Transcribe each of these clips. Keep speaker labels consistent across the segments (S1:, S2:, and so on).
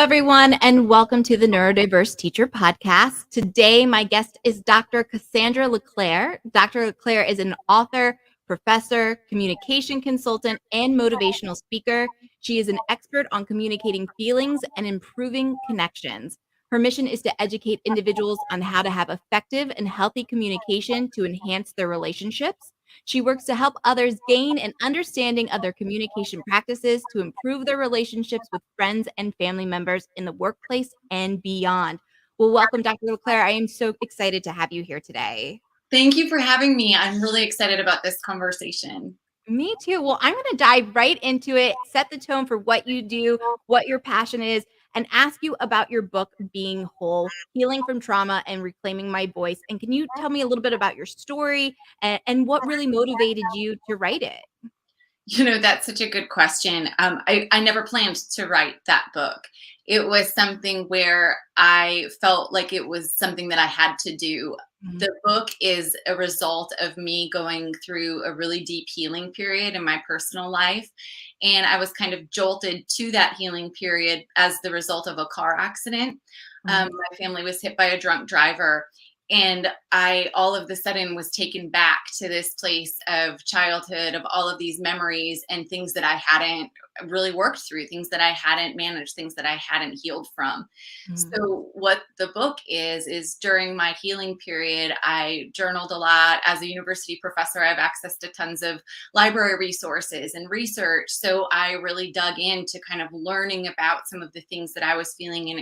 S1: everyone, and welcome to the Neurodiverse Teacher Podcast. Today, my guest is Dr. Cassandra LeClaire. Dr. LeClaire is an author, professor, communication consultant, and motivational speaker. She is an expert on communicating feelings and improving connections. Her mission is to educate individuals on how to have effective and healthy communication to enhance their relationships. She works to help others gain an understanding of their communication practices to improve their relationships with friends and family members in the workplace and beyond. Well, welcome, Dr. LeClaire. I am so excited to have you here today.
S2: Thank you for having me. I'm really excited about this conversation.
S1: Me too. Well, I'm going to dive right into it, set the tone for what you do, what your passion is, and ask you about your book, Being Whole, Healing from Trauma and Reclaiming My Voice. And can you tell me a little bit about your story and what really motivated you to write it?
S2: That's such a good question. I never planned to write that book. It was something where I felt like it was something that I had to do. The book is a result of me going through a really deep healing period in my personal life. And I was kind of jolted to that healing period as the result of a car accident. My family was hit by a drunk driver. And I all of the sudden was taken back to this place of childhood, of all of these memories and things that I hadn't really worked through, things that I hadn't managed, things that I hadn't healed from. So what the book is during my healing period, I journaled a lot. As a university professor, I have access to tons of library resources and research. So I really dug into kind of learning about some of the things that I was feeling and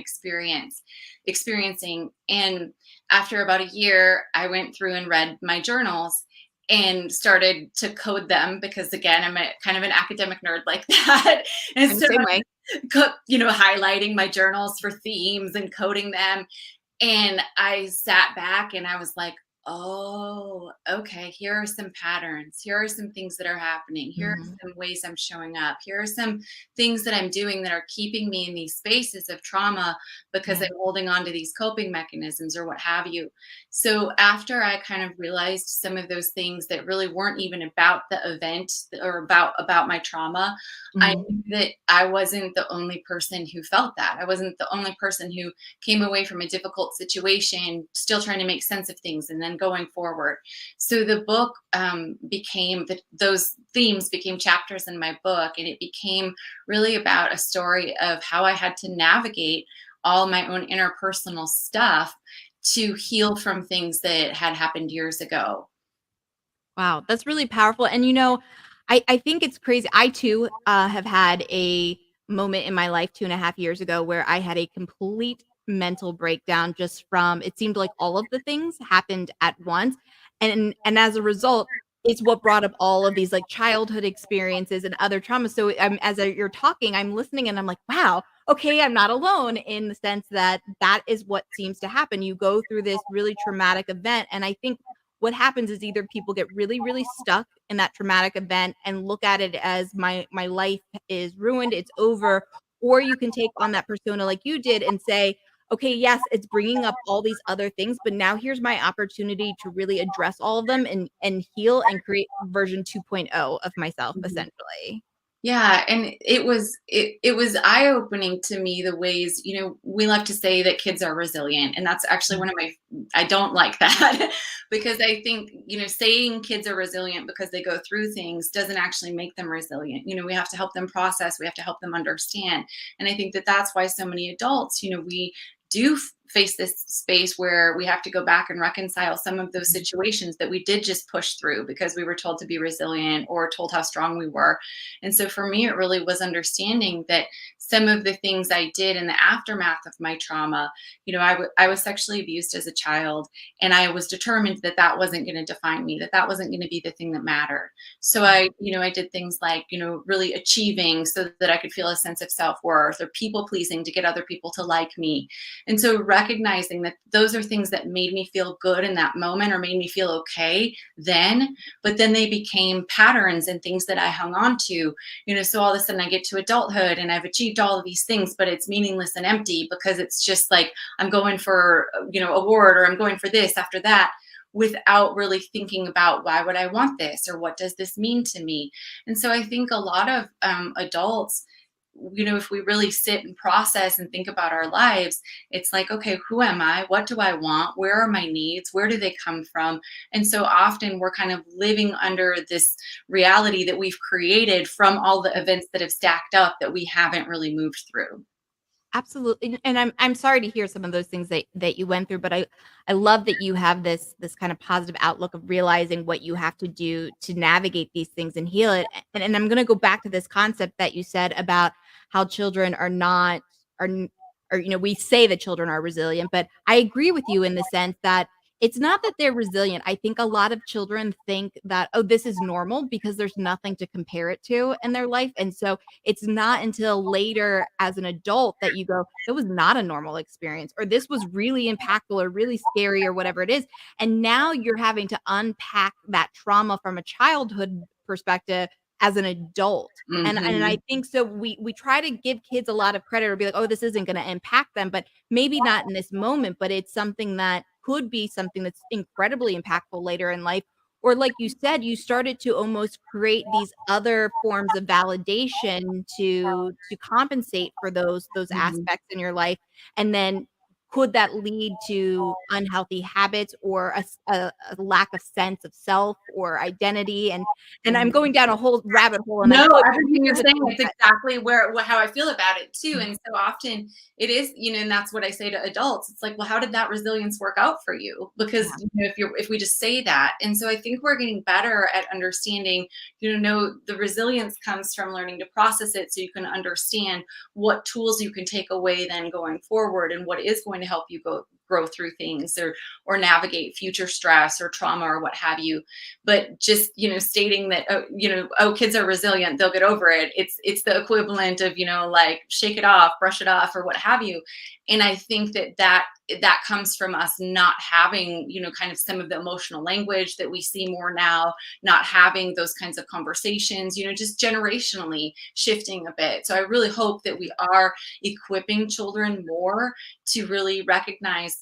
S2: experiencing. And after about a year, I went through and read my journals and started to code them because, again, I'm kind of an academic nerd like that. And
S1: I'm
S2: so,
S1: the same way.
S2: highlighting my journals for themes and coding them. And I sat back and I was like, oh, okay, here are some patterns. Here are some things that are happening. Here are some ways I'm showing up. Here are some things that I'm doing that are keeping me in these spaces of trauma because I'm holding on to these coping mechanisms or what have you. So after I kind of realized some of those things that really weren't even about the event or about my trauma, I knew that I wasn't the only person who felt that. I wasn't the only person who came away from a difficult situation still trying to make sense of things and then going forward. So the book those themes became chapters in my book, and it became really about a story of how I had to navigate all my own interpersonal stuff to heal from things that had happened years ago.
S1: Wow, that's really powerful. And I think it's crazy. I too have had a moment in my life 2.5 years ago where I had a complete mental breakdown just from it seemed like all of the things happened at once. And as a result, it's what brought up all of these like childhood experiences and other traumas. So you're talking, I'm listening and I'm like, wow, okay, I'm not alone in the sense that that is what seems to happen. You go through this really traumatic event. And I think what happens is either people get really, really stuck in that traumatic event and look at it as my life is ruined, it's over, or you can take on that persona like you did and say, okay, yes, it's bringing up all these other things, but now here's my opportunity to really address all of them and heal and create version 2.0 of myself, essentially.
S2: Yeah, and it was eye-opening to me the ways, we love to say that kids are resilient, and that's actually one of I don't like that because I think, saying kids are resilient because they go through things doesn't actually make them resilient. We have to help them process, we have to help them understand. And I think that that's why so many adults, we do face this space where we have to go back and reconcile some of those situations that we did just push through because we were told to be resilient or told how strong we were. And so for me, it really was understanding that some of the things I did in the aftermath of my trauma, I was sexually abused as a child, and I was determined that that wasn't going to define me, that that wasn't going to be the thing that mattered. So I did things like, really achieving so that I could feel a sense of self-worth, or people pleasing to get other people to like me. And so recognizing that those are things that made me feel good in that moment or made me feel okay then, but then they became patterns and things that I hung on to, so all of a sudden I get to adulthood and I've achieved all of these things, but it's meaningless and empty because it's just like, I'm going for, award, or I'm going for this after that, without really thinking about why would I want this or what does this mean to me. And so I think a lot of adults if we really sit and process and think about our lives, it's like, okay, who am I? What do I want? Where are my needs? Where do they come from? And so often we're kind of living under this reality that we've created from all the events that have stacked up that we haven't really moved through.
S1: Absolutely, and I'm sorry to hear some of those things that you went through, but I love that you have this kind of positive outlook of realizing what you have to do to navigate these things and heal it. And I'm gonna go back to this concept that you said about how children are not are n or, we say that children are resilient, but I agree with you in the sense that it's not that they're resilient. I think a lot of children think that, "Oh, this is normal," because there's nothing to compare it to in their life, and so it's not until later as an adult that you go, "That was not a normal experience," or "This was really impactful or really scary," or whatever it is. And now you're having to unpack that trauma from a childhood perspective as an adult. And I
S2: Hmm.
S1: think so we try to give kids a lot of credit or be like, "Oh, this isn't gonna impact them," but maybe not in this moment, but it's something that could be something that's incredibly impactful later in life. Or like you said, you started to almost create these other forms of validation to compensate for those
S2: Hmm.
S1: aspects in your life, and then could that lead to unhealthy habits or a lack of sense of self or identity? And I'm going down a whole rabbit hole, and I
S2: No,
S1: could, but
S2: everything
S1: these
S2: you're
S1: are the
S2: saying,
S1: things
S2: it's
S1: that
S2: exactly how I feel about it too. And so often it is, and that's what I say to adults. It's like, well, how did that resilience work out for you? Because
S1: yeah.
S2: if we just say that, and so I think we're getting better at understanding. No, the resilience comes from learning to process it, so you can understand what tools you can take away then going forward, and what is going to help you grow through things, or navigate future stress or trauma or what have you. But just stating that, oh, kids are resilient, they'll get over it, it's the equivalent of, like, shake it off, brush it off, or what have you. And I think that comes from us not having, kind of some of the emotional language that we see more now, not having those kinds of conversations, just generationally shifting a bit. So I really hope that we are equipping children more to really recognize,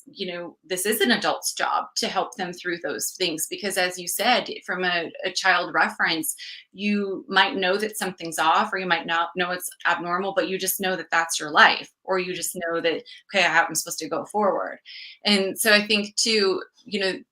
S2: this is an adult's job to help them through those things. Because as you said, from a child reference, you might know that something's off, or you might not know it's abnormal, but you just know that that's your life, or you just know that, okay, I'm supposed to go forward. And so I think too,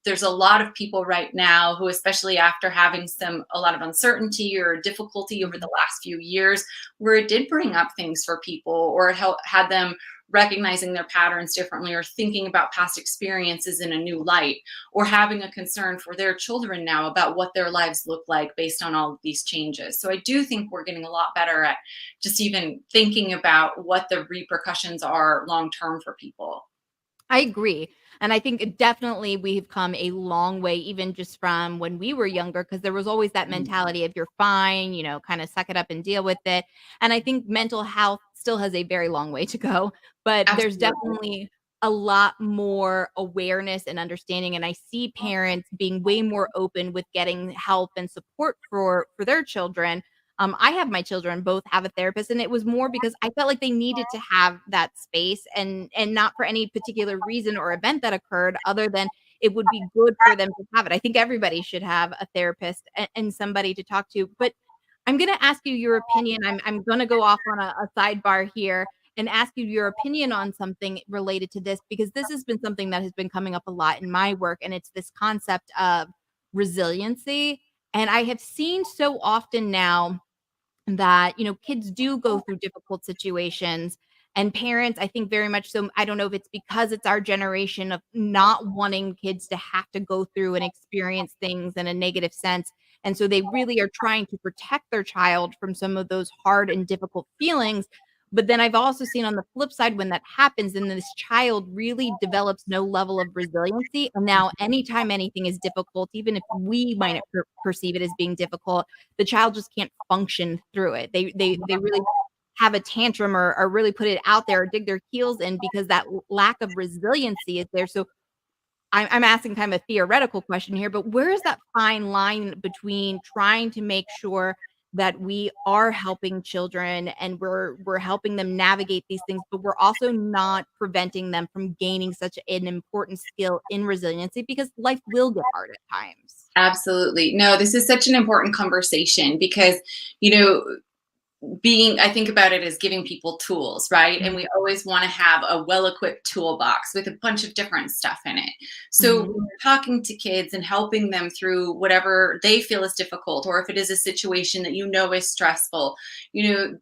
S2: there's a lot of people right now who, especially after having a lot of uncertainty or difficulty over the
S1: Mhm.
S2: last few years, where it did bring up things for people, or it had them recognizing their patterns differently, or thinking about past experiences in a new light, or having a concern for their children now about what their lives look like based on all of these changes. So I do think we're getting a lot better at just even thinking about what the repercussions are long term for people.
S1: I agree. And I think definitely we've come a long way, even just from when we were younger, because there was always that
S2: Mhm.
S1: mentality of you're fine, kind of suck it up and deal with it. And I think mental health still has a very long way to go, but there's
S2: Absolutely.
S1: definitely a lot more awareness and understanding. And I see parents being way more open with getting help and support for their children. I have my children both have a therapist, and it was more because I felt like they needed to have that space, and not for any particular reason or event that occurred other than it would be good for them to have it. I think everybody should have a therapist and somebody to talk to. But I'm gonna ask you your opinion. I'm gonna go off on a sidebar here and ask you your opinion on something related to this, because this has been something that has been coming up a lot in my work, and it's this concept of resiliency. And I have seen so often now that, kids do go through difficult situations, and parents, I think very much so, I don't know if it's because it's our generation of not wanting kids to have to go through and experience things in a negative sense, and so they really are trying to protect their child from some of those hard and difficult feelings. But then I've also seen on the flip side, when that happens and this child really develops no level of resiliency, and now anytime anything is difficult, even if we might not perceive it as being difficult, the child just can't function through it. They really have a tantrum, or really put it out there or dig their heels in, because that lack of resiliency is there. So I'm asking kind of a theoretical question here, but where is that fine line between trying to make sure that we are helping children and we're helping them navigate these things, but we're also not preventing them from gaining such an important skill in resiliency, because life will get hard at times.
S2: Absolutely. No, this is such an important conversation because, you know, I think about it as giving people tools, right? And
S1: Mhm.
S2: we always want to have a well-equipped toolbox with a bunch of different stuff in it. So when
S1: Mhm.
S2: we're talking to kids and helping them through whatever they feel is difficult, or if it is a situation that is stressful,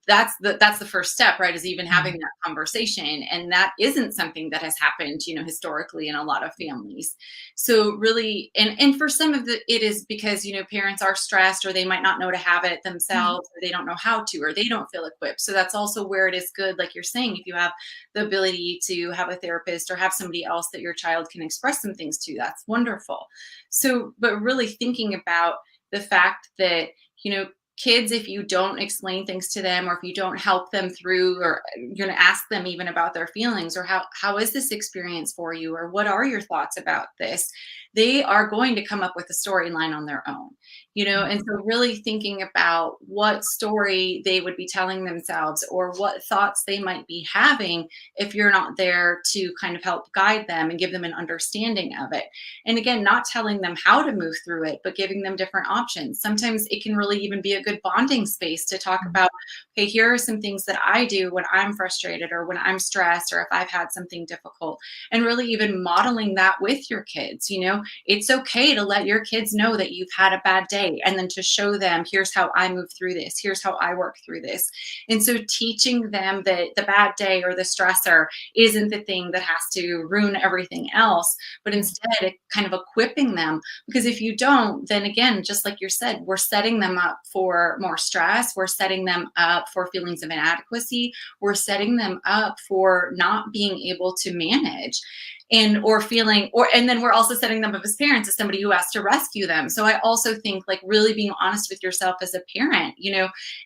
S2: that's the first step, right? Is even having
S1: Mhm.
S2: that conversation. And that isn't something that has happened, historically in a lot of families. So really, and for some of it is because parents are stressed, or they might not know to have it
S1: Mhm.
S2: themselves, or they don't know how to, or they don't feel equipped. So that's also where it is good, like you're saying, if you have the ability to have a therapist or have somebody else that your child can express some things to, that's wonderful. So but really thinking about the fact that kids, if you don't explain things to them, or if you don't help them through, or you're going to ask them even about their feelings, or how is this experience for you, or what are your thoughts about this, they are going to come up with a storyline on their own. And so really thinking about what story they would be telling themselves, or what thoughts they might be having, if you're not there to kind of help guide them and give them an understanding of it. And again, not telling them how to move through it, but giving them different options. Sometimes it can really even be a good bonding space to talk
S1: Mhm.
S2: about, okay, here are some things that I do when I'm frustrated, or when I'm stressed, or if I've had something difficult, and really even modeling that with your kids. It's okay to let your kids know that you've had a bad day, and then to show them, here's how I move through this, here's how I work through this. And so teaching them that the bad day or the stressor isn't the thing that has to ruin everything else, but
S1: Yeah.
S2: instead kind of equipping them. Because if you don't, then again, just like you said, we're setting them up for more stress, we're setting them up for feelings of inadequacy, we're setting them up for not being able to manage, and then we're also setting them up as parents as somebody who has to rescue them. So I also think, like, really being honest with yourself as a parent,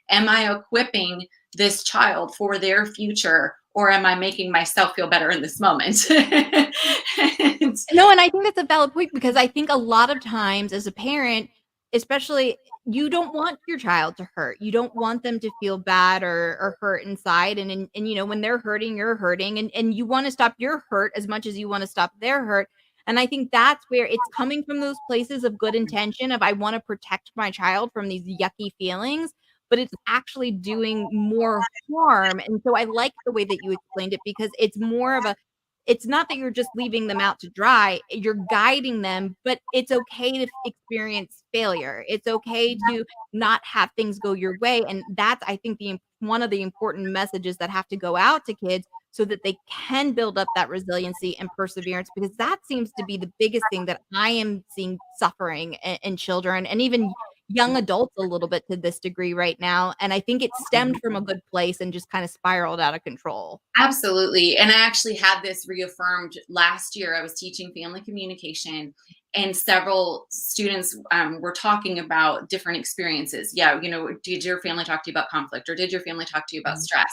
S2: am I equipping this child for their future, or am I making myself feel better in this moment? And
S1: No, and I think that's a valid point because I think a lot of times as a parent, especially, you don't want your child to hurt. You don't want them to feel bad or hurt inside. And when they're hurting, you're hurting, and you want to stop your hurt as much as you want to stop their hurt. And I think that's where it's coming from, those places of good intention of, I want to protect my child from these yucky feelings, but it's actually doing more harm. And so I like the way that you explained it, because it's more of a, it's not that you're just leaving them out to dry, you're guiding them, but it's okay to experience failure. It's okay to not have things go your way, and that's, I think, the one of the important messages that have to go out to kids so that they can build up that resiliency and perseverance, because that seems to be the biggest thing that I am seeing suffering in children and even young adults a little bit to this degree right now, and I think it stemmed from a good place and just kind of spiraled out of control.
S2: absolutely. And I actually had this reaffirmed last year. I was teaching family communication, and several students were talking about different experiences. Yeah, did your family talk to you about conflict, or did your family talk to you about
S1: Mhm.
S2: stress?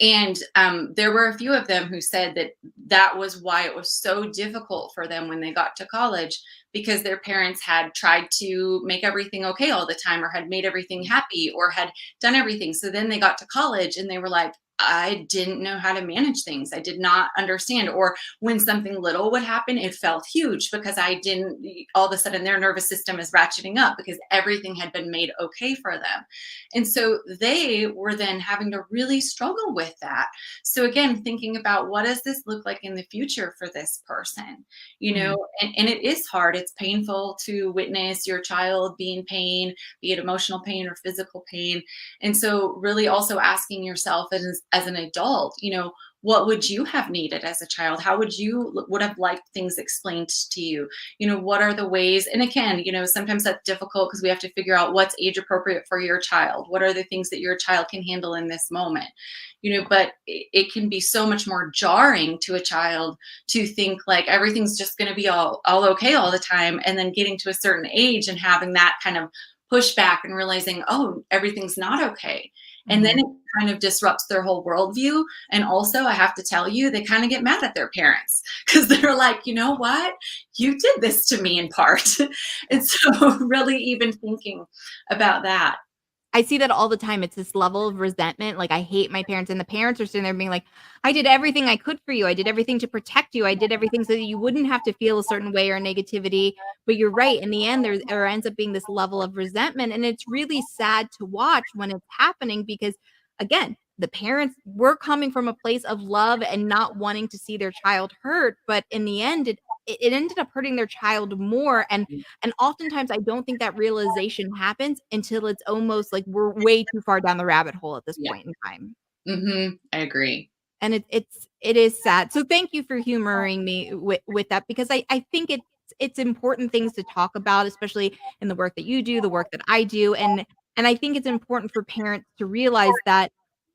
S2: And there were a few of them who said that that was why it was so difficult for them when they got to college, because their parents had tried to make everything okay all the time, or had made everything happy, or had done everything. So then they got to college and they were like, I didn't know how to manage things. I did not understand. Or when something little would happen, it felt huge because I didn't, all of a sudden their nervous system is ratcheting up because everything had been made okay for them. And so they were then having to really struggle with that. So again, thinking about, what does this look like in the future for this person?
S1: Mhm.
S2: And it is hard. It's painful to witness your child be in pain, be it emotional pain or physical pain. And so really also asking yourself as an adult, what would you have needed as a child? How would have liked things explained to you? What are the ways? And again, sometimes that's difficult because we have to figure out what's age appropriate for your child. What are the things that your child can handle in this moment? But it can be so much more jarring to a child to think like everything's just going to be all okay all the time, and then getting to a certain age and having that kind of pushback and realizing, oh, everything's not okay. And then
S1: Mhm.
S2: it kind of disrupts their whole worldview. And also, I have to tell you, they kind of get mad at their parents because they're like, you know what? You did this to me in part. And so, really, even thinking about that.
S1: I see that all the time. It's this level of resentment. Like, I hate my parents, and the parents are sitting there being like, I did everything I could for you. I did everything to protect you. I did everything so that you wouldn't have to feel a certain way or negativity. But you're right. In the end, there ends up being this level of resentment. And it's really sad to watch when it's happening because, again, the parents were coming from a place of love and not wanting to see their child hurt. But in the end, it ended up hurting their child more. And oftentimes I don't think that realization happens until it's almost like we're way too far down the rabbit hole at this
S2: Yeah.
S1: point in time.
S2: I agree.
S1: And it is sad. So thank you for humoring me with that because I think it's important things to talk about, especially in the work that you do, the work that I do. And I think it's important for parents to realize that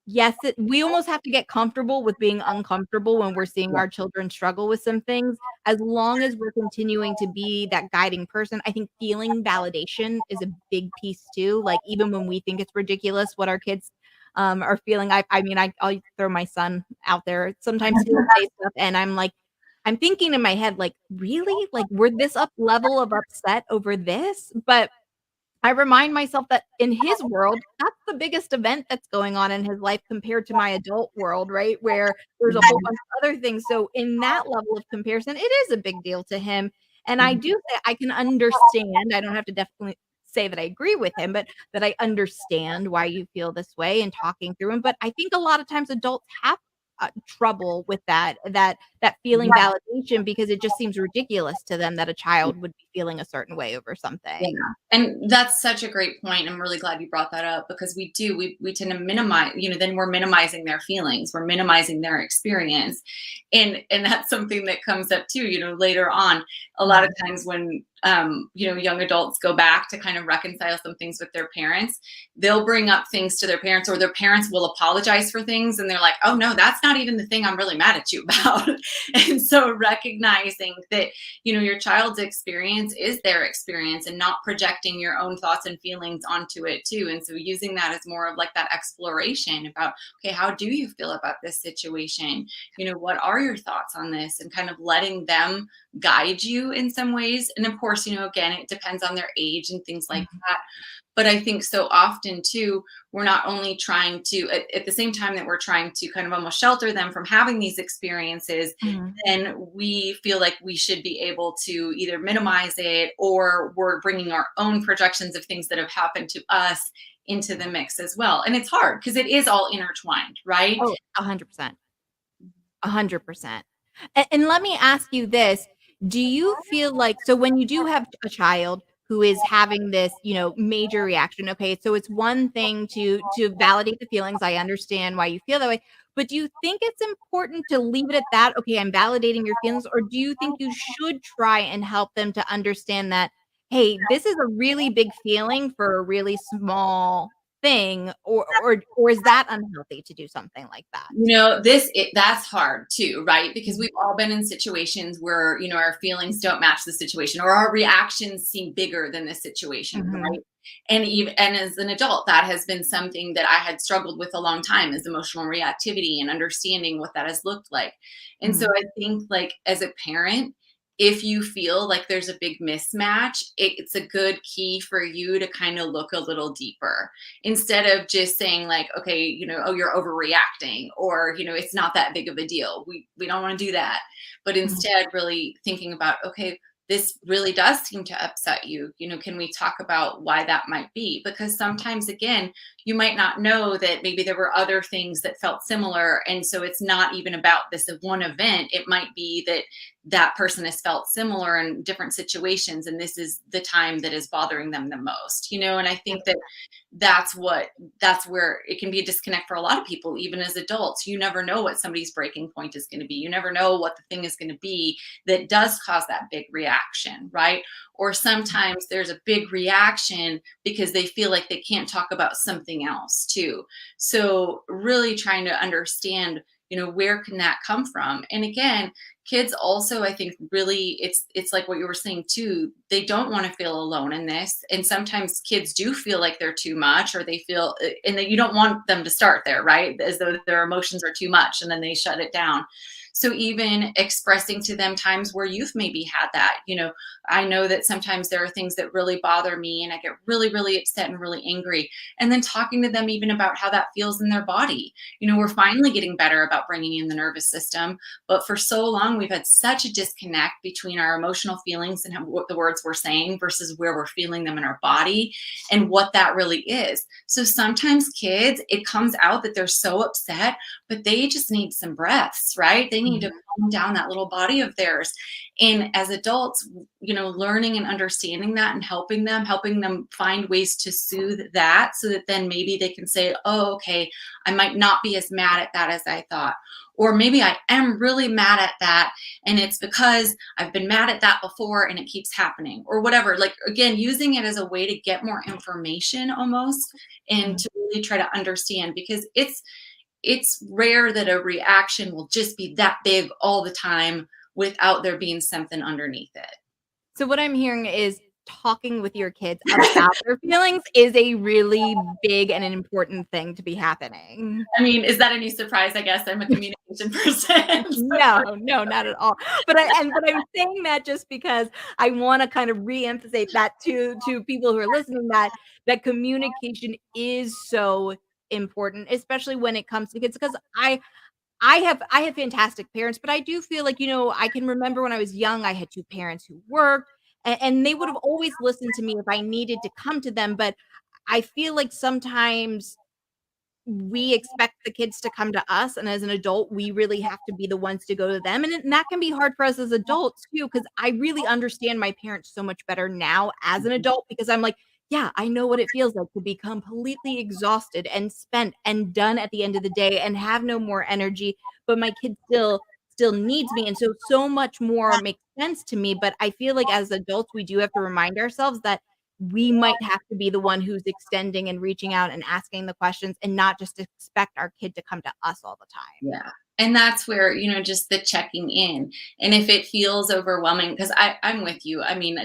S1: yes, we almost have to get comfortable with being uncomfortable when we're seeing
S2: Yeah.
S1: our children struggle with some things. As long as we're continuing to be that guiding person, I think feeling validation is a big piece too. Like even when we think it's ridiculous what our kids are feeling. I mean, I'll throw my son out there. Sometimes he'll say stuff, and I'm like, I'm thinking in my head, like, really, like we're this up level of upset over this, but I remind myself that in his world, that's the biggest event that's going on in his life compared to my adult world, right? Where there's a whole bunch of other things. So in that level of comparison, it is a big deal to him. And I
S2: Mhm.
S1: do say I can understand. I don't have to definitely say that I agree with him, but that I understand why you feel this way and talking through him. But I think a lot of times adults have trouble with that feeling validation because it just seems ridiculous to them that a child would be feeling a certain way over
S2: Yeah.
S1: something.
S2: And that's such a great point. I'm really glad you brought that up because we tend to minimize, then we're minimizing their feelings, we're minimizing their experience. And that's something that comes up too, later on. A lot of
S1: Mhm.
S2: times when young adults go back to kind of reconcile some things with their parents, they'll bring up things to their parents or their parents will apologize for things and they're like, "Oh no, that's not even the thing I'm really mad at you about." And so recognizing that your child's experience is their experience and not projecting your own thoughts and feelings onto it too. And so using that as more of like that exploration about, okay, how do you feel about this situation? What are your thoughts on this? And kind of letting them guide you in some ways. And of course, again, it depends on their age and things like
S1: Mhm.
S2: that. But I think so often too, we're not only trying to, at the same time that we're trying to kind of almost shelter them from having these experiences,
S1: Mhm.
S2: then we feel like we should be able to either minimize it or we're bringing our own projections of things that have happened to us into the mix as well. And it's hard because it is all intertwined, right?
S1: Oh, 100%. 100%. And let me ask you this, do you feel like so when you do have a child who is having this, major reaction, okay, so it's one thing to validate the feelings, I understand why you feel that way, but do you think it's important to leave it at that, "Okay, I'm validating your feelings," or do you think you should try and help them to understand that, "Hey, this is a really big feeling for a really small thing," or is that unhealthy to do something like that?
S2: That's hard too, right? Because
S1: Mhm.
S2: we've all been in situations where, our feelings don't match the situation or our reactions seem bigger than the situation,
S1: Mhm.
S2: right? And as an adult, that has been something that I had struggled with a long time is emotional reactivity and understanding what that has looked like. And so
S1: Mhm.
S2: I think like as a parent, if you feel like there's a big mismatch, it's a good key for you to kind of look a little deeper instead of just saying like, okay, oh, you're overreacting or, it's not that big of a deal. We don't want to do that. But
S1: Mhm.
S2: instead really thinking about, okay, this really does seem to upset you. Can we talk about why that might be? Because sometimes again, you might not know that maybe there were other things that felt similar. And so it's not even about this one event. It might be that that person has felt similar in different situations. And this is the time that is bothering them the most, and I think that that's what that's where it can be a disconnect for a lot of people even as adults. You never know what somebody's breaking point is going to be. You never know what the thing is going to be that does cause that big reaction, right? Or sometimes there's a big reaction because they feel like they can't talk about something else too. So really trying to understand, where can that come from? And again, kids also, I think, really it's like what you were saying too, they don't want to feel alone in this. And sometimes kids do feel like they're too much or they feel and that you don't want them to start there, right? As though their emotions are too much and then they shut it down. So even expressing to them times where you've maybe had that, I know that sometimes there are things that really bother me and I get really, really upset and really angry. And then talking to them even about how that feels in their body. We're finally getting better about bringing in the nervous system, but for so long we've had such a disconnect between our emotional feelings and what the words we're saying versus where we're feeling them in our body and what that really is. So sometimes kids, it comes out that they're so upset, but they just need some breaths, right? They need to calm down that little body of theirs. And as adults, learning and understanding that and helping them find ways to soothe that so that then maybe they can say, oh, okay, I might not be as mad at that as I thought. Or maybe I am really mad at that, and it's because I've been mad at that before and it keeps happening, or whatever. Like, again, using it as a way to get more information almost, and to really try to understand, because it's rare that a reaction will just be that big all the time without there being something underneath it.
S1: So what I'm hearing is talking with your kids about their feelings is a really big and an important thing to be happening.
S2: I mean, is that any surprise? I guess I'm a communication person.
S1: No, no, not at all. But I'm saying that just because I wanna kind of reemphasize that to people who are listening, that communication is so important, especially when it comes to kids, because I have fantastic parents, but I do feel like, I can remember when I was young, I had 2 parents who worked, and they would have always listened to me if I needed to come to them, but I feel like sometimes we expect the kids to come to us, and as an adult, we really have to be the ones to go to them, and that can be hard for us as adults too, because I really understand my parents so much better now as an adult, because I'm like, "Yeah, I know what it feels like to be completely exhausted and spent and done at the end of the day and have no more energy, but my kid still needs me," and so much more makes sense to me, but I feel like as adults, we do have to remind ourselves that we might have to be the one who's extending and reaching out and asking the questions, and not just expect our kid to come to us all the time.
S2: Yeah. And that's where, just the checking in. And if it feels overwhelming, because I'm with you. I mean,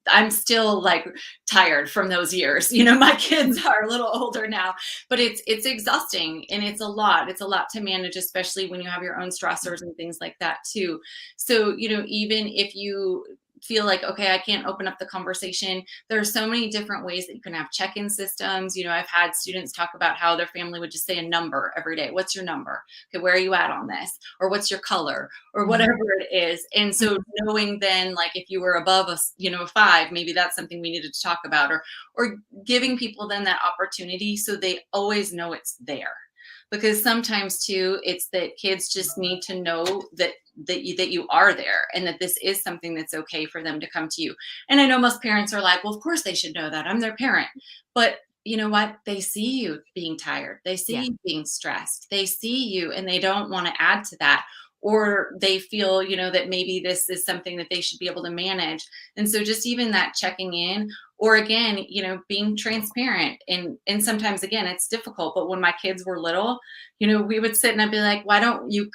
S2: I'm still like tired from those years. My kids are a little older now, but it's exhausting and it's a lot. It's a lot to manage, especially when you have your own stressors and things like that too. So, even if you feel like, okay, I can't open up the conversation, there are so many different ways that you can have check-in systems. I've had students talk about how their family would just say a number every day. What's your number? Okay, where are you at on this? Or what's your color? Or whatever it is. And so knowing then, like, if you were above a 5, maybe that's something we needed to talk about, or giving people then that opportunity so they always know it's there. Because sometimes too, it's that kids just need to know that you are there, and that this is something that's okay for them to come to you. And I know most parents are like, well, of course they should know that. I'm their parent. But you know what? They see you being tired. They see
S1: Yeah.
S2: you being stressed. They see you and they don't want to add to that. Or they feel, that maybe this is something that they should be able to manage. And so just even that checking in, or again, being transparent. And sometimes again, it's difficult. But when my kids were little, we would sit and I'd be like, why don't you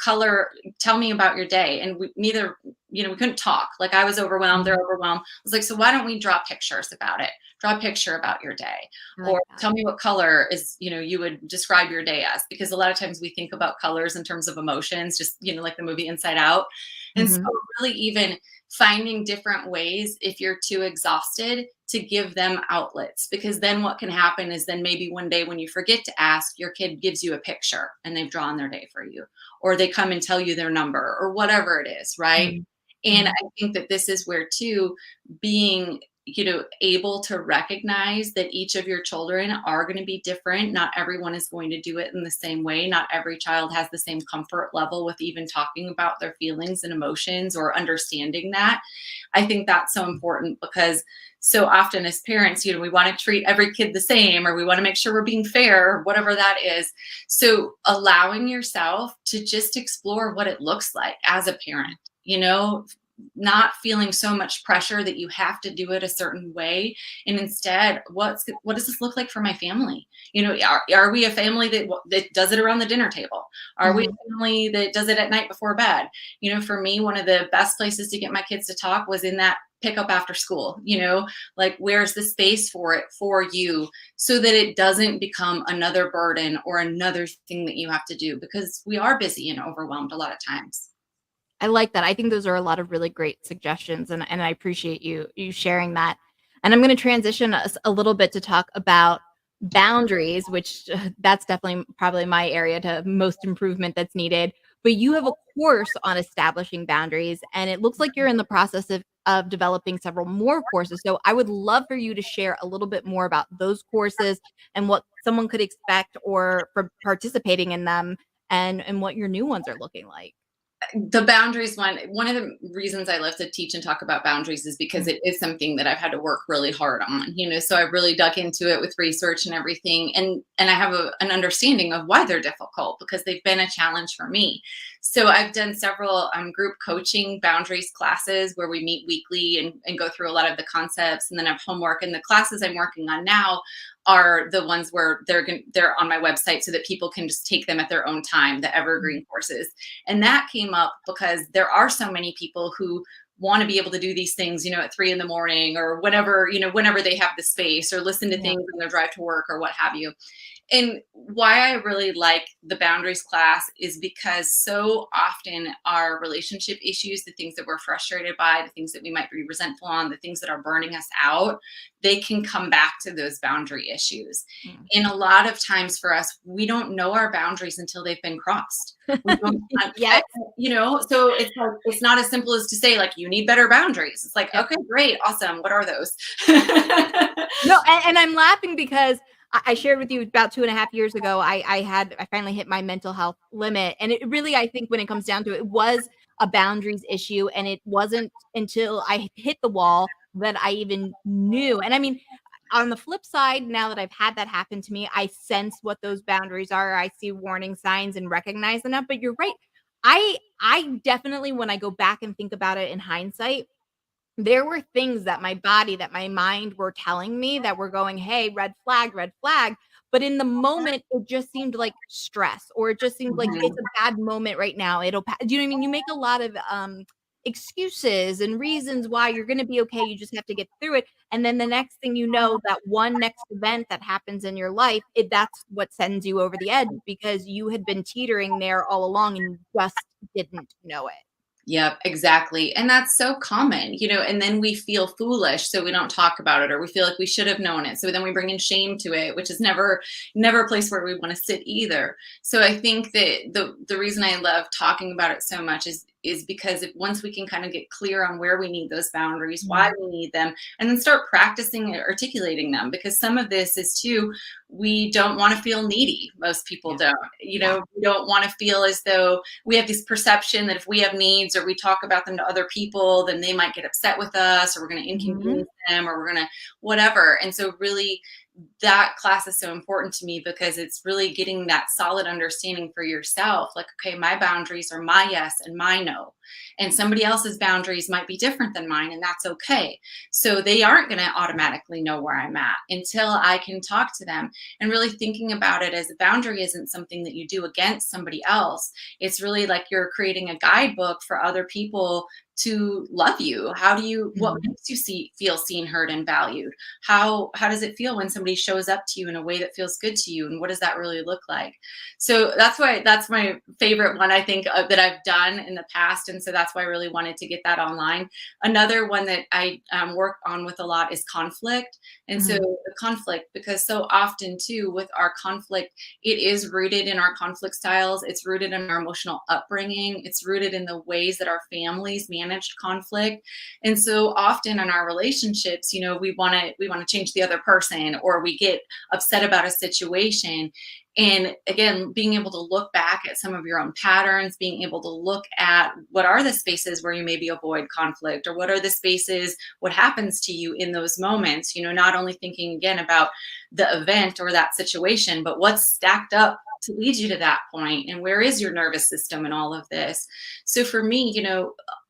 S2: tell me about your day? And we couldn't talk. Like, I was overwhelmed, they're overwhelmed. I was like, so why don't we draw pictures about it? Draw a picture about your day.
S1: I like
S2: Or
S1: that.
S2: tell me what color is, you would describe your day as, because a lot of times we think about colors in terms of emotions, just, like the movie Inside Out. And so
S1: Mhm.
S2: really even finding different ways, if you're too exhausted, to give them outlets, because then what can happen is then maybe one day when you forget to ask, your kid gives you a picture and they've drawn their day for you, or they come and tell you their number, or whatever it is, right?
S1: Mhm.
S2: And I
S1: Mhm.
S2: think that this is where too, being, able to recognize that each of your children are going to be different. Not everyone is going to do it in the same way. Not every child has the same comfort level with even talking about their feelings and emotions, or understanding that. I think that's so important, because so often as parents, we want to treat every kid the same, or we want to make sure we're being fair, or whatever that is. So allowing yourself to just explore what it looks like as a parent, not feeling so much pressure that you have to do it a certain way, and instead, what does this look like for my family? Are we a family that does it around the dinner table? Are we
S1: Mhm.
S2: a family that does it at night before bed? For me, one of the best places to get my kids to talk was in that pick up after school. Like, where's the space for it for you, so that it doesn't become another burden or another thing that you have to do, because we are busy and overwhelmed a lot of times.
S1: I like that. I think those are a lot of really great suggestions, and I appreciate you sharing that. And I'm gonna transition us a little bit to talk about boundaries, which that's definitely probably my area to most improvement that's needed. But you have a course on establishing boundaries, and it looks like you're in the process of developing several more courses. So I would love for you to share a little bit more about those courses and what someone could expect or for participating in them, and what your new ones are looking like.
S2: The boundaries one of the reasons I love to teach and talk about boundaries is because
S1: Mhm.
S2: it is something that I've had to work really hard on, so I really dug into it with research and everything, and I have an understanding of why they're difficult, because they've been a challenge for me. So I've done several group coaching boundaries classes where we meet weekly and go through a lot of the concepts, and then I have homework, and the classes I'm working on now are the ones where they're on my website so that people can just take them at their own time, the evergreen courses. And that came up because there are so many people who want to be able to do these things, at 3 in the morning or whenever they have the space, or listen to
S1: Yeah.
S2: things on their drive to work or what have you. And why I really like the boundaries class is because so often our relationship issues, the things that we're frustrated by, the things that we might be resentful on, the things that are burning us out, they can come back to those boundary issues.
S1: Mm.
S2: And a lot of times for us, we don't know our boundaries until they've been crossed. We don't,
S1: Yes.
S2: so it's like, it's not as simple as to say, like, you need better boundaries. It's like,
S1: Yep.
S2: okay, great, awesome. What are those?
S1: No, and I'm laughing because I shared with you about 2.5 years ago, I finally hit my mental health limit, and it really, I think when it comes down to it, it was a boundaries issue, and it wasn't until I hit the wall that I even knew. And I mean, on the flip side, now that I've had that happen to me, I sense what those boundaries are. I see warning signs and recognize enough. But you're right. I definitely, when I go back and think about it in hindsight, there were things that my body, that my mind were telling me that were going, "Hey, red flag, red flag." But in the moment, it just seemed like stress, or it just seemed like it's
S2: Mhm.
S1: a bad moment right now. Do you know what I mean? You make a lot of excuses and reasons why you're going to be okay. You just have to get through it. And then the next thing you know, that one next event that happens in your life, that's what sends you over the edge, because you had been teetering there all along and you just didn't know it.
S2: Yep, exactly. And that's so common, and then we feel foolish, so we don't talk about it, or we feel like we should have known it. So then we bring in shame to it, which is never a place where we want to sit either. So I think that the reason I love talking about it so much is because if once we can kind of get clear on where we need those boundaries, why
S1: Mhm.
S2: we need them, and then start practicing articulating them, because some of this is too, we don't want to feel needy. Most people
S1: Yeah.
S2: don't.
S1: Yeah.
S2: We don't want to feel as though we have this perception that if we have needs or we talk about them to other people, then they might get upset with us, or we're going to
S1: Mhm.
S2: inconvenience them, or we're going to whatever. And so really, that class is so important to me, because it's really getting that solid understanding for yourself. Like, okay, my boundaries are my yes and my no. And somebody else's boundaries might be different than mine, and that's okay. So they aren't going to automatically know where I'm at until I can talk to them. And really thinking about it as a boundary isn't something that you do against somebody else. It's really like you're creating a guidebook for other people to love you. What
S1: Mhm.
S2: makes you feel seen, heard, and valued? How does it feel when somebody shows up to you in a way that feels good to you, and what does that really look like? So that's my favorite one, I think, that I've done in the past, and so that's why I really wanted to get that online. Another one that I work on with a lot is conflict. And so
S1: Mhm.
S2: the conflict, because so often too with our conflict, it is rooted in our conflict styles, it's rooted in our emotional upbringing, it's rooted in the ways that our families managed conflict. And so often in our relationships, we want to change the other person, or we get upset about a situation. And again, being able to look back at some of your own patterns, being able to look at what are the spaces where you maybe avoid conflict, or what are the spaces, what happens to you in those moments, not only thinking again about the event or that situation, but what's stacked up to lead you to that point, and where is your nervous system and all of this. So for me,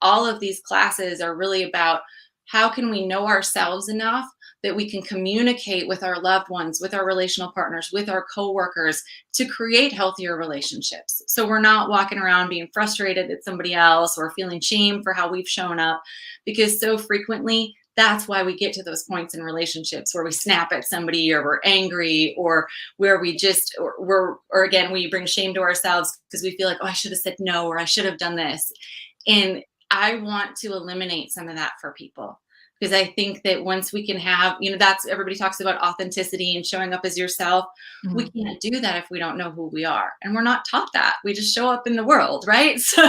S2: all of these classes are really about how can we know ourselves enough that we can communicate with our loved ones, with our relational partners, with our coworkers, to create healthier relationships. So we're not walking around being frustrated at somebody else or feeling shame for how we've shown up, because so frequently that's why we get to those points in relationships where we snap at somebody, or we're angry, or where we just, or again, we bring shame to ourselves because we feel like, oh, I should have said no, or I should have done this. And I want to eliminate some of that for people, because I think that once we can have, that's, everybody talks about authenticity and showing up as yourself. We
S1: Mhm.
S2: can't do that if we don't know who we are. And we're not taught that. We just show up in the world, right? So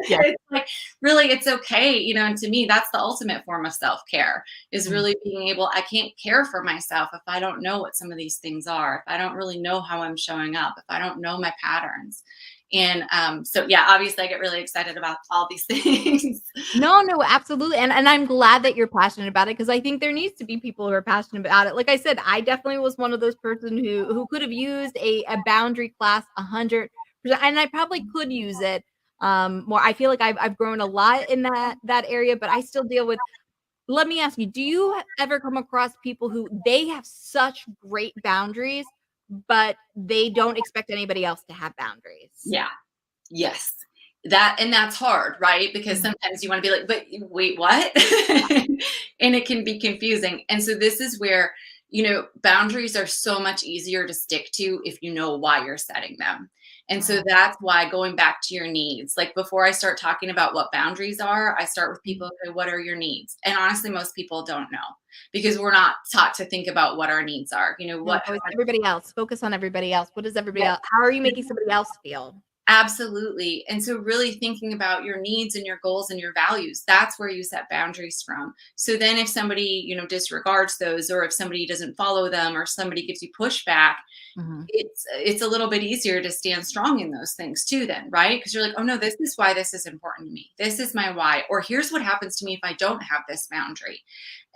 S1: Yeah.
S2: it's like, really, it's okay. And to me, that's the ultimate form of self-care, is
S1: Mhm.
S2: really being able, I can't care for myself if I don't know what some of these things are, if I don't really know how I'm showing up, if I don't know my patterns. And so, yeah, obviously I get really excited about all these things.
S1: No, no, absolutely, and I'm glad that you're passionate about it, because I think there needs to be people who are passionate about it. Like I said, I definitely was one of those person who could have used a boundary class 100%, and I probably could use it, more. I feel like I've grown a lot in that area, but I still deal with. Let me ask you, do you ever come across people who they have such great boundaries, but they don't expect anybody else to have boundaries?
S2: Yeah. Yes. That's hard, right? Because
S1: Mhm.
S2: sometimes you want to be like, but wait, what? And it can be confusing. And so this is where, boundaries are so much easier to stick to if you know why you're setting them. And so
S1: Wow.
S2: that's why, going back to your needs, like before I start talking about what boundaries are, I start with
S1: Mhm.
S2: people, okay, what are your needs? And honestly, most people don't know, because we're not taught to think about what our needs are.
S1: No, it's always everybody else. Focus on everybody else. What does everybody else how are you making somebody else feel?
S2: Absolutely. And so really thinking about your needs and your goals and your values, that's where you set boundaries from. So then if somebody, disregards those, or if somebody doesn't follow them, or somebody gives you pushback,
S1: Mhm.
S2: it's a little bit easier to stand strong in those things too then, right? Because you're like, oh no, this is why this is important to me. This is my why. Or here's what happens to me if I don't have this boundary.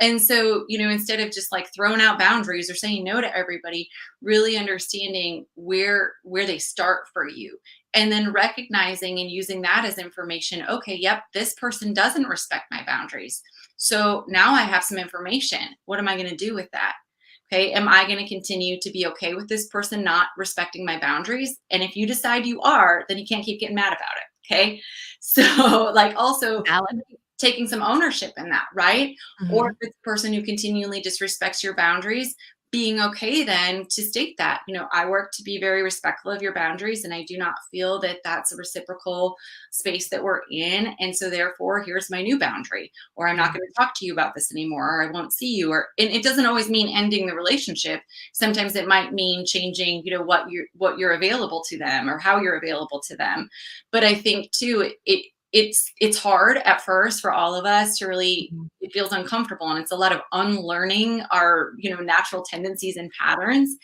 S2: And so, instead of just like throwing out boundaries or saying no to everybody, really understanding where they start for you, and then recognizing and using that as information. Okay, yep, this person doesn't respect my boundaries. So now I have some information. What am I going to do with that? Okay, am I going to continue to be okay with this person not respecting my boundaries? And if you decide you are, then you can't keep getting mad about it. Okay. So, like, also
S1: Valid.
S2: taking some ownership in that, right? Or if
S1: Mhm.
S2: it's a person who continually disrespects your boundaries, being okay then to state that, I work to be very respectful of your boundaries, and I do not feel that that's a reciprocal space that we're in. And so therefore, here's my new boundary, or I'm not
S1: Mhm.
S2: going to talk to you about this anymore, or I won't see you. And it doesn't always mean ending the relationship. Sometimes it might mean changing, what you're available to them, or how you're available to them. But I think too, it's hard at first for all of us to really,
S1: Mhm.
S2: it feels uncomfortable, and it's a lot of unlearning our natural tendencies and patterns.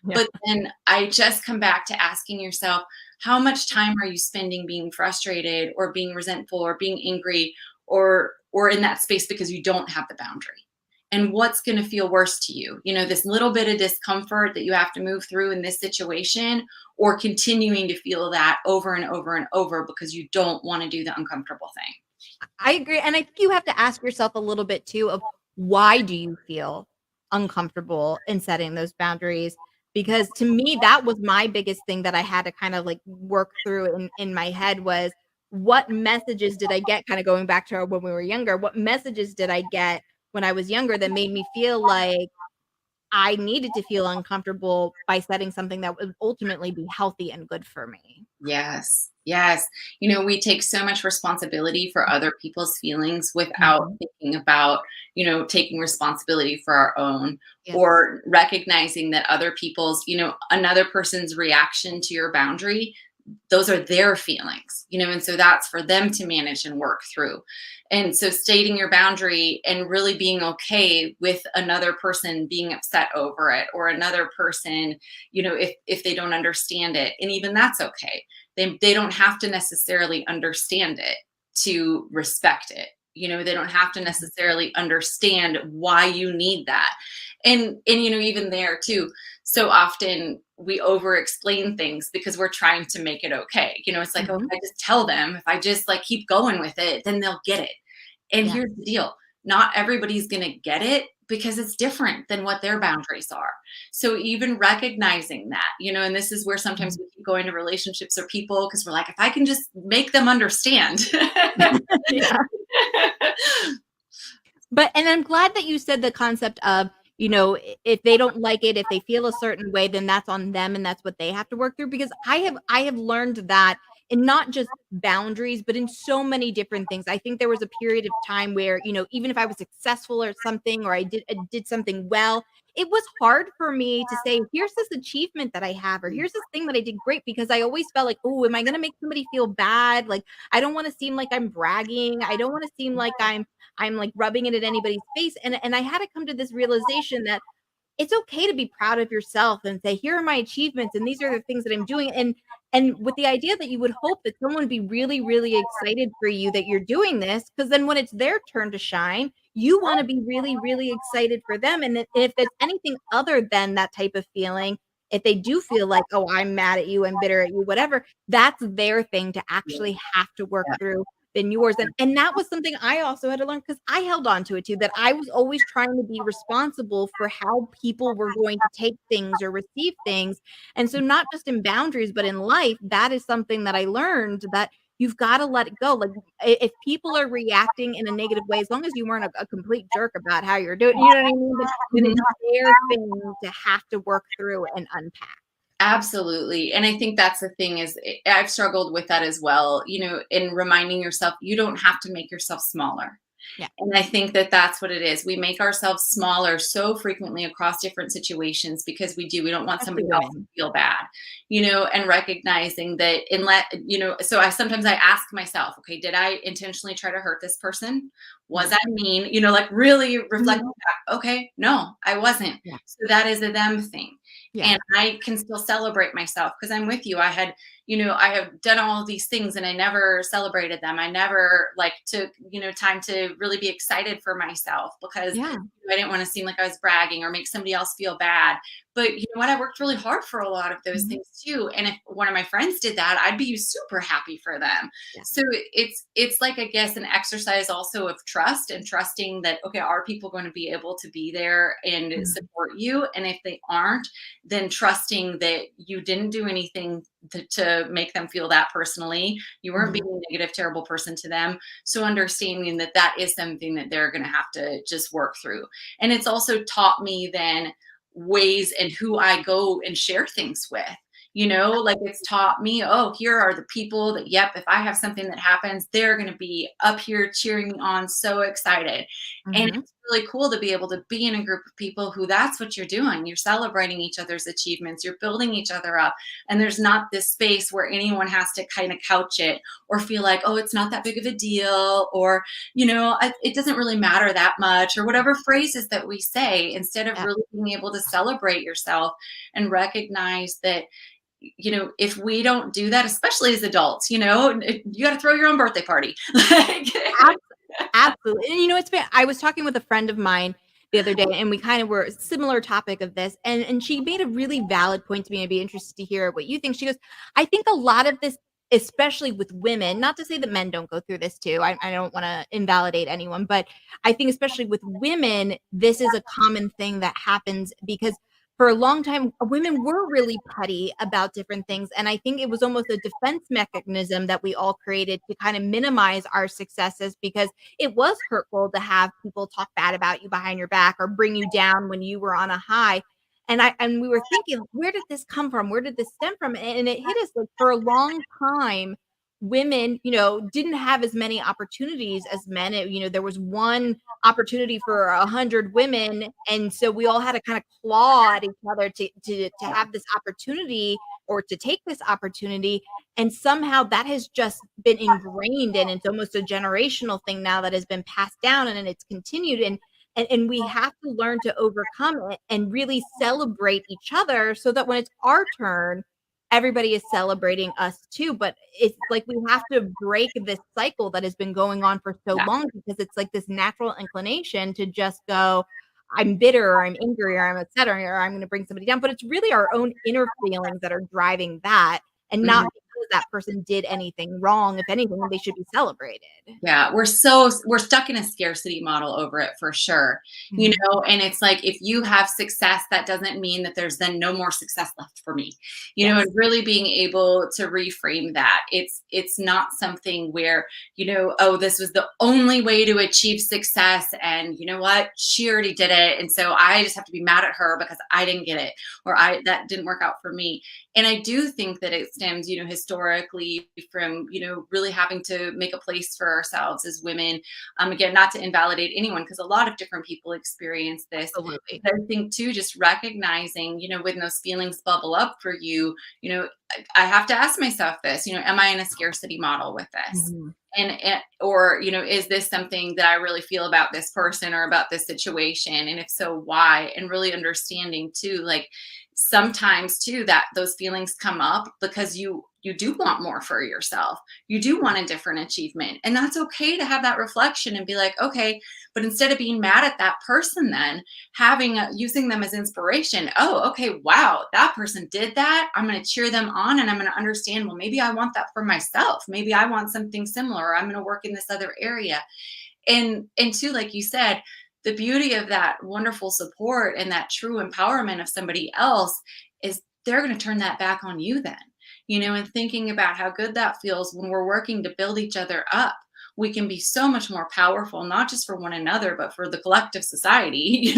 S1: Yeah.
S2: But then I just come back to asking yourself, how much time are you spending being frustrated, or being resentful, or being angry, or in that space because you don't have the boundary? And what's going to feel worse to you, this little bit of discomfort that you have to move through in this situation, or continuing to feel that over and over and over because you don't want to do the uncomfortable thing?
S1: I agree, and I think you have to ask yourself a little bit too of why do you feel uncomfortable in setting those boundaries? Because to me, that was my biggest thing that I had to kind of like work through in my head was what messages did I get kind of going back to when we were younger? What messages did I get when I was younger that made me feel like I needed to feel uncomfortable by setting something that would ultimately be healthy and good for me?
S2: Yes. Yes. We take so much responsibility for other people's feelings without
S1: Mhm.
S2: thinking about, taking responsibility for our own,
S1: Yes.
S2: or recognizing that other people's, another person's reaction to your boundary, those are their feelings, and so that's for them to manage and work through. And so stating your boundary and really being okay with another person being upset over it, or another person, if they don't understand it, and even that's okay. They don't have to necessarily understand it to respect it. They don't have to necessarily understand why you need that. And even there too, so often we over explain things because we're trying to make it okay. It's like, oh, if
S1: Mhm.
S2: I just tell them, if I just like keep going with it, then they'll get it. And
S1: Yeah.
S2: here's the deal, not everybody's going to get it because it's different than what their
S1: Yeah.
S2: boundaries are. So even recognizing that, and this is where sometimes
S1: Mhm.
S2: we keep going to relationships or people because we're like, if I can just make them understand.
S1: Yeah. But and I'm glad that you said the concept of, if they don't like it, if they feel a certain way, then that's on them and that's what they have to work through, because I have learned that in not just boundaries, but in so many different things. I think there was a period of time where, even if I was successful or something, or I did something well, it was hard for me to say, here's this achievement that I have, or here's this thing that I did great, because I always felt like, oh, am I going to make somebody feel bad? Like, I don't want to seem like I'm bragging. I don't want to seem like I'm like rubbing it in anybody's face. And I had to come to this realization that it's okay to be proud of yourself and say, here are my achievements and these are the things that I'm doing. And with the idea that you would hope that someone would be really, really excited for you that you're doing this, because then when it's their turn to shine, you want to be really, really excited for them. And if it's anything other than that type of feeling, if they do feel like, oh, I'm mad at you, I'm bitter at you, whatever, that's their thing to actually have to work through than yours. And that was something I also had to learn, because I held on to it too, that I was always trying to be responsible for how people were going to take things or receive things. And so not just in boundaries, but in life, that is something that I learned, that you've got to let it go. Like, if people are reacting in a negative way, as long as you weren't a complete jerk about how you're doing, you know what I mean? Then
S2: Mhm.
S1: it's their thing to have to work through and unpack.
S2: Absolutely. And I think that's the thing is I've struggled with that as well, in reminding yourself you don't have to make yourself smaller.
S1: Yeah.
S2: And I think that that's what it is. We make ourselves smaller so frequently across different situations because we do. We don't want
S1: Especially
S2: somebody else to
S1: women.
S2: feel bad, and recognizing that so I ask myself, okay, did I intentionally try to hurt this person? Was
S1: No.
S2: I mean, like really reflecting
S1: Mhm.
S2: back, okay, no, I wasn't.
S1: Yeah.
S2: So that is a them thing.
S1: Yeah.
S2: And I can still celebrate myself because I'm with you. I have done all of these things and I never celebrated them. I never like took, time to really be excited for myself because
S1: Yeah.
S2: I didn't want to seem like I was bragging or make somebody else feel bad. But you know what? I worked really hard for a lot of those
S1: Mhm.
S2: things too. And if one of my friends did that, I'd be super happy for them.
S1: Yeah.
S2: So it's like, I guess, an exercise also of trust and trusting that, okay, are people going to be able to be there and
S1: Mhm.
S2: support you? And if they aren't, then trusting that you didn't do anything to make them feel that personally. You weren't
S1: Mhm.
S2: being a negative, terrible person to them. So understanding that that is something that they're going to have to just work through. And it's also taught me then ways and who I go and share things with. Like it's taught me, oh, here are the people that, yep, if I have something that happens, they're going to be up here cheering me on, so excited. And
S1: Mhm.
S2: it's really cool to be able to be in a group of people who that's what you're doing. You're celebrating each other's achievements, you're building each other up. And there's not this space where anyone has to kind of couch it or feel like, oh, it's not that big of a deal, or, it doesn't really matter that much, or whatever phrases that we say, instead of
S1: Yeah.
S2: really being able to celebrate yourself and recognize that if we don't do that, especially as adults, you got to throw your own birthday party. Like,
S1: Absolutely. And it's been I was talking with a friend of mine the other day, and we kind of were a similar topic of this, and she made a really valid point to me. I'd be interested to hear what you think. She goes, I think a lot of this, especially with women, not to say that men don't go through this too. I don't want to invalidate anyone, but I think especially with women, this is a common thing that happens because for a long time, women were really petty about different things. And I think it was almost a defense mechanism that we all created to kind of minimize our successes, because it was hurtful to have people talk bad about you behind your back or bring you down when you were on a high. And we were thinking, where did this come from? Where did this stem from? And it hit us like for a long time, women, didn't have as many opportunities as men. There was one opportunity for 100 women, and so we all had to kind of claw at each other to have this opportunity or to take this opportunity. And somehow that has just been ingrained, and it's almost a generational thing now that has been passed down, and it's continued. And we have to learn to overcome it and really celebrate each other so that when it's our turn, everybody is celebrating us too. But it's like we have to break this cycle that has been going on for so
S2: Yeah.
S1: long, because it's like this natural inclination to just go, I'm bitter, or I'm angry, or I'm upset, or I'm going to bring somebody down. But it's really our own inner feelings that are driving that, and not
S2: Mhm.
S1: because that person did anything wrong. If anything, they should be celebrated.
S2: Yeah, we're stuck in a scarcity model over it for sure.
S1: Mhm.
S2: And it's like if you have success, that doesn't mean that there's then no more success left for me. And
S1: Yes.
S2: really being able to reframe that. It's not something where, oh, this was the only way to achieve success, and you know what? She already did it, and so I just have to be mad at her because I didn't get it, or I that didn't work out for me. And I do think that it stems, historically from, really having to make a place for ourselves as women. Again, not to invalidate anyone, because a lot of different people experience this.
S1: Absolutely.
S2: But I think too, just recognizing, when those feelings bubble up for you, I have to ask myself this, am I in a scarcity model with this?
S1: Mhm.
S2: Or, is this something that I really feel about this person or about this situation? And if so, why? And really understanding too, like, sometimes too, that those feelings come up because you do want more for yourself. You do want a different achievement, and that's okay to have that reflection and be like, okay, but instead of being mad at that person, then using them as inspiration. Oh, okay, wow, that person did that. I'm going to cheer them on, and I'm going to understand, well, maybe I want that for myself. Maybe I want something similar, or I'm going to work in this other area. And two, like you said, the beauty of that wonderful support and that true empowerment of somebody else is they're going to turn that back on you then, and thinking about how good that feels when we're working to build each other up. We can be so much more powerful, not just for one another, but for the collective society,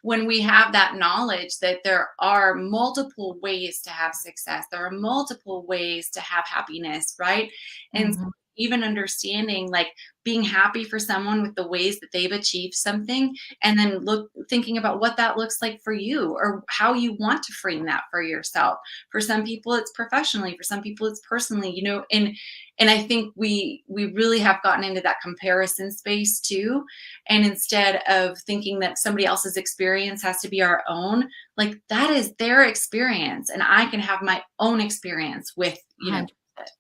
S2: when we have that knowledge that there are multiple ways to have success, there are multiple ways to have happiness, right? And
S1: Mhm.
S2: even understanding, like, being happy for someone with the ways that they've achieved something, and then thinking about what that looks like for you, or how you want to frame that for yourself. For some people it's professionally, for some people it's personally, and I think we really have gotten into that comparison space too. And instead of thinking that somebody else's experience has to be our own, like, that is their experience, and I can have my own experience with,
S1: 100
S2: it.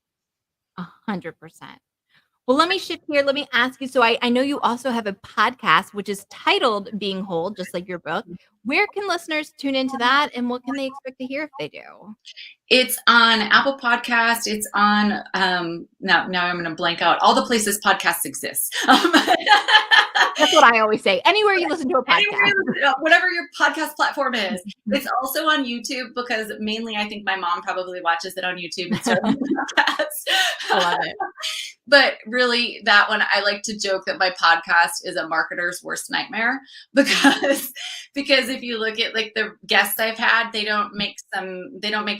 S1: 100%. Well, let me shift here. Let me ask you. So I know you also have a podcast which is titled Being Whole, just like your book. Where can listeners tune into that, and what can they expect to hear if they do?
S2: It's on Apple Podcast. It's on now I'm going to blank out all the places podcasts exist.
S1: That's what I always say. Anywhere you listen to a podcast.
S2: Anywhere, whatever your podcast platform is. It's also on YouTube, because mainly I think my mom probably watches it on YouTube instead of podcasts.
S1: I love it.
S2: But really, that one, I like to joke that my podcast is a marketer's worst nightmare, because if you look at, like, the guests I've had, they don't make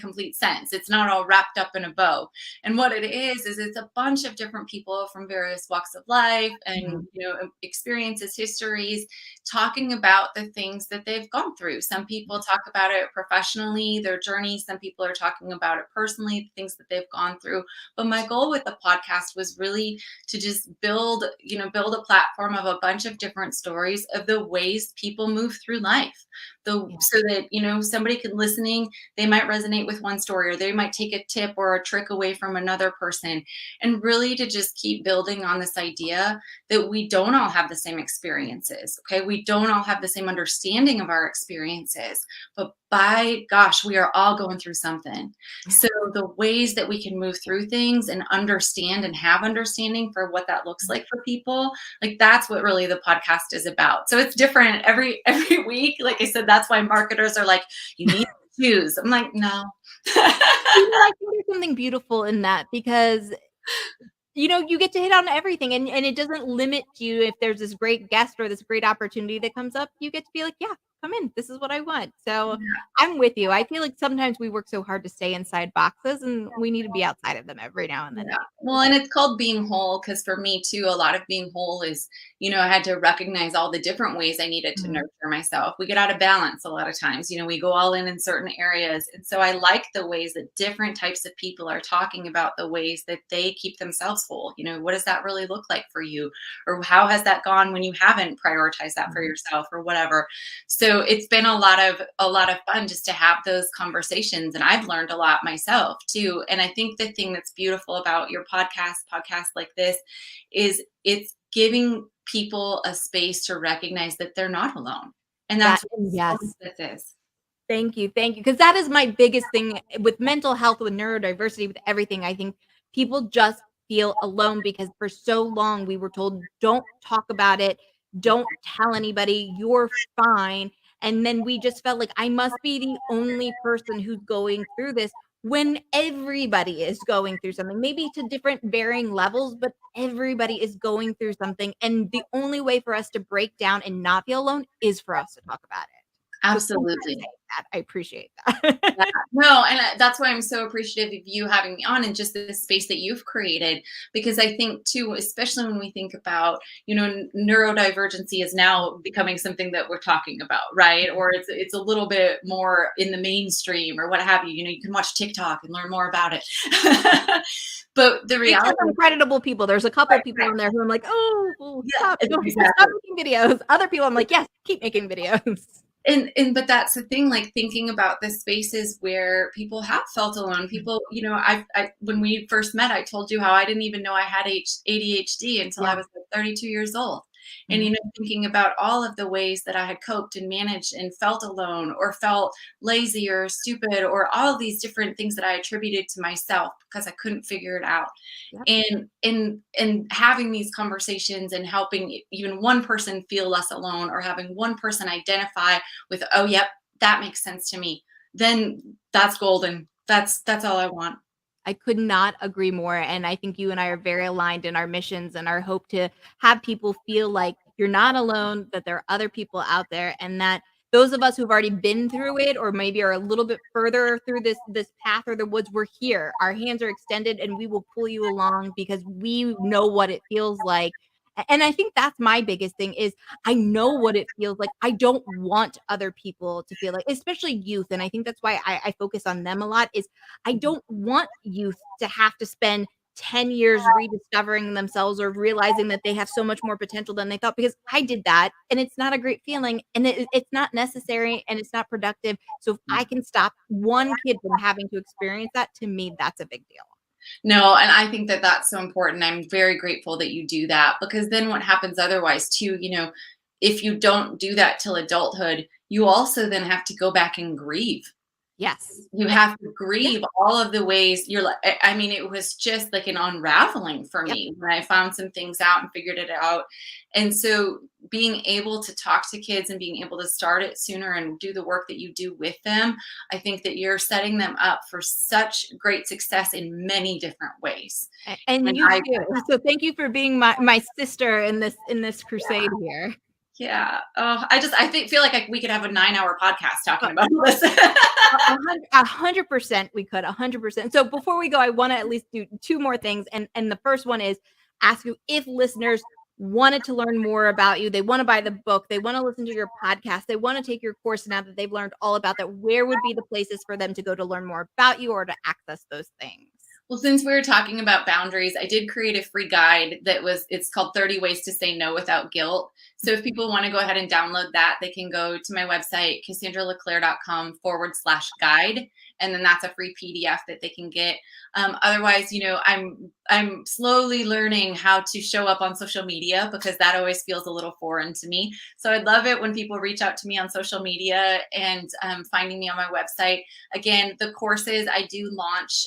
S2: complete sense. It's not all wrapped up in a bow. And what it is it's a bunch of different people from various walks of life and,
S1: Mhm.
S2: experiences, histories, talking about the things that they've gone through. Some people talk about it professionally, their journey. Some people are talking about it personally, the things that they've gone through. But my goal with the podcast was really to just build a platform of a bunch of different stories of the ways people move through life.
S1: Yeah.
S2: So that, somebody could listening, they might resonate with one story, or they might take a tip or a trick away from another person. And really to just keep building on this idea that we don't all have the same experiences. Okay. We don't all have the same understanding of our experiences, but by gosh, we are all going through something.
S1: Yeah.
S2: So the ways that we can move through things and understand and have understanding for what that looks like for people, like, that's what really the podcast is about. So it's different every week. Like I said, that's why marketers are like, you need to choose. I'm like, no.
S1: I think there's something beautiful in that, because you get to hit on everything, and it doesn't limit you. If there's this great guest or this great opportunity that comes up, you get to be like, yeah, come in. This is what I want. So I'm with you. I feel like sometimes we work so hard to stay inside boxes and we need to be outside of them every now and then.
S2: Yeah. Well, and it's called being whole because for me too, a lot of being whole is, I had to recognize all the different ways I needed to
S1: Mhm.
S2: nurture myself. We get out of balance a lot of times. We go all in certain areas. And so I like the ways that different types of people are talking about the ways that they keep themselves whole. What does that really look like for you? Or how has that gone when you haven't prioritized that for
S1: Mhm.
S2: yourself or whatever? So it's been a lot of fun just to have those conversations. And I've learned a lot myself too. And I think the thing that's beautiful about your podcasts like this, is it's giving people a space to recognize that they're not alone. And
S1: That
S2: that's what so
S1: yes.
S2: much this is.
S1: Thank you, because that is my biggest thing with mental health, with neurodiversity, with everything. I think people just feel alone because for so long we were told, "Don't talk about it, don't tell anybody, you're fine." And then we just felt like I must be the only person who's going through this when everybody is going through something, maybe to different varying levels, but everybody is going through something. And the only way for us to break down and not feel alone is for us to talk about it. So thank you for
S2: Absolutely.
S1: saying that. I appreciate
S2: Yeah.
S1: that.
S2: No, and that's why I'm so appreciative of you having me on and just this space that you've created. Because I think too, especially when we think about, neurodivergency is now becoming something that we're talking about, right? Or it's a little bit more in the mainstream or what have you. You can watch TikTok and learn more about it. But the
S1: Make sure
S2: reality,
S1: some creditable people. There's a couple
S2: right,
S1: of people
S2: right.
S1: on there who I'm like, "Oh, well,
S2: Yeah,
S1: stop. Don't stop
S2: exactly.
S1: making videos." Other people, I'm like, "Yes, keep making videos."
S2: And but that's the thing, like thinking about the spaces where people have felt alone.
S1: Mhm.
S2: People, I when we first met, I told you how I didn't even know I had ADHD until I
S1: Yeah.
S2: was like 32 years old. And
S1: Mhm.
S2: thinking about all of the ways that I had coped and managed and felt alone or felt lazy or stupid or all of these different things that I attributed to myself because I couldn't figure it out.
S1: Yep.
S2: And having these conversations and helping even one person feel less alone or having one person identify with, oh yep, that makes sense to me, then that's golden. That's all I want.
S1: I could not agree more, and I think you and I are very aligned in our missions and our hope to have people feel like you're not alone, that there are other people out there, and that those of us who've already been through it or maybe are a little bit further through this path or the woods, we're here. Our hands are extended, and we will pull you along because we know what it feels like. And I think that's my biggest thing is I know what it feels like. I don't want other people to feel like, especially youth, and I think that's why I focus on them a lot, is I don't want youth to have to spend 10 years rediscovering themselves or realizing that they have so much more potential than they thought, because I did that and it's not a great feeling and it's not necessary and it's not productive. So if I can stop one kid from having to experience that, to me, that's a big deal.
S2: No, and I think that that's so important. I'm very grateful that you do that because then what happens otherwise too, if you don't do that till adulthood, you also then have to go back and grieve.
S1: Yes.
S2: You
S1: Eh,
S2: have to
S1: yeah.
S2: grieve all of the ways you're like, I mean, it was just like an unraveling for
S1: Yep.
S2: me when I found some things out and figured it out. And so being able to talk to kids and being able to start it sooner and do the work that you do with them, I think that you're setting them up for such great success in many different ways.
S1: And
S2: And
S1: you
S2: I
S1: too. So thank you for being my sister in this crusade here.
S2: Yeah. Oh, feel like we could have a 9-hour podcast talking about this.
S1: 100% we could, 100%. So before we go, I wanna at least do 2 more things, and the first one is ask you if listeners wanted to learn more about you, they wanna buy the book, they wanna listen to your podcast, they wanna take your course now that they've learned all about that, where would be the places for them to go to learn more about you or to access those things?
S2: Well, since we were talking about boundaries, I did create a free guide it's called 30 Ways to Say No Without Guilt. So if people want to go ahead and download that, they can go to my website, CassandraLeClaire.com/guide. And then that's a free PDF that they can get. Otherwise, I'm slowly learning how to show up on social media because that always feels a little foreign to me. So I'd love it when people reach out to me on social media and finding me on my website. Again, the courses I do launch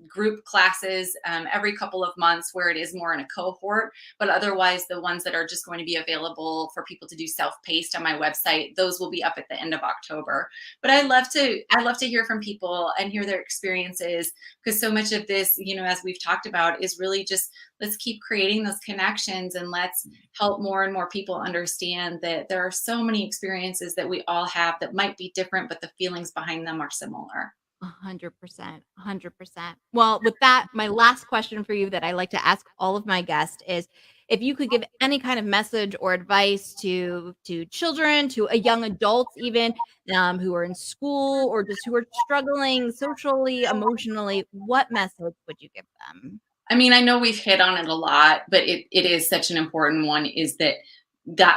S2: group group classes every couple of months where it is more in a cohort, but otherwise the ones that are just going to be available for people to do self-paced on my website, those will be up at the end of October. But I love to hear from people and hear their experiences, because so much of this, as we've talked about, is really just, let's keep creating those connections and let's help more and more people understand that there are so many experiences that we all have that might be different, but the feelings behind them are similar.
S1: 100%, 100%. Well, with that, my last question for you that I like to ask all of my guests is, if you could give any kind of message or advice to children, to a young adults even, who are in school or just who are struggling socially, emotionally, what message would you give them?
S2: I mean, I know we've hit on it a lot, but it is such an important one, is that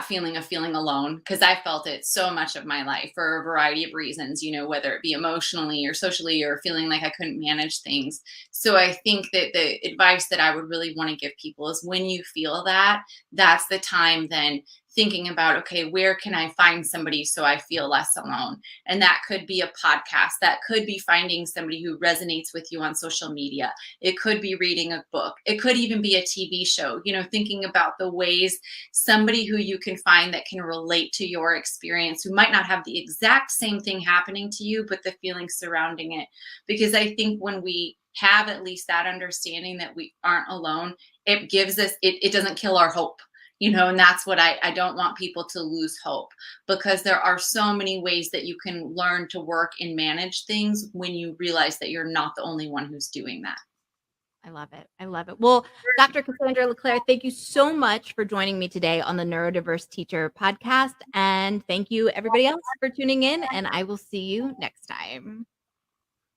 S2: feeling of feeling alone, because I felt it so much of my life for a variety of reasons, whether it be emotionally or socially or feeling like I couldn't manage things. So I think that the advice that I would really want to give people is, when you feel that, that's the time then thinking about, okay, where can I find somebody so I feel less alone? And that could be a podcast, that could be finding somebody who resonates with you on social media, it could be reading a book, it could even be a TV show, thinking about the ways somebody who you can find that can relate to your experience, who might not have the exact same thing happening to you, but the feelings surrounding it. Because I think when we have at least that understanding that we aren't alone, it gives us, it doesn't kill our hope. And that's what I don't want people to lose hope, because there are so many ways that you can learn to work and manage things when you realize that you're not the only one who's doing that.
S1: I love it. I love it. Well, Dr. Cassandra LeClaire, thank you so much for joining me today on the Neurodiverse Teacher podcast. And thank you, everybody else, for tuning in. And I will see you next time.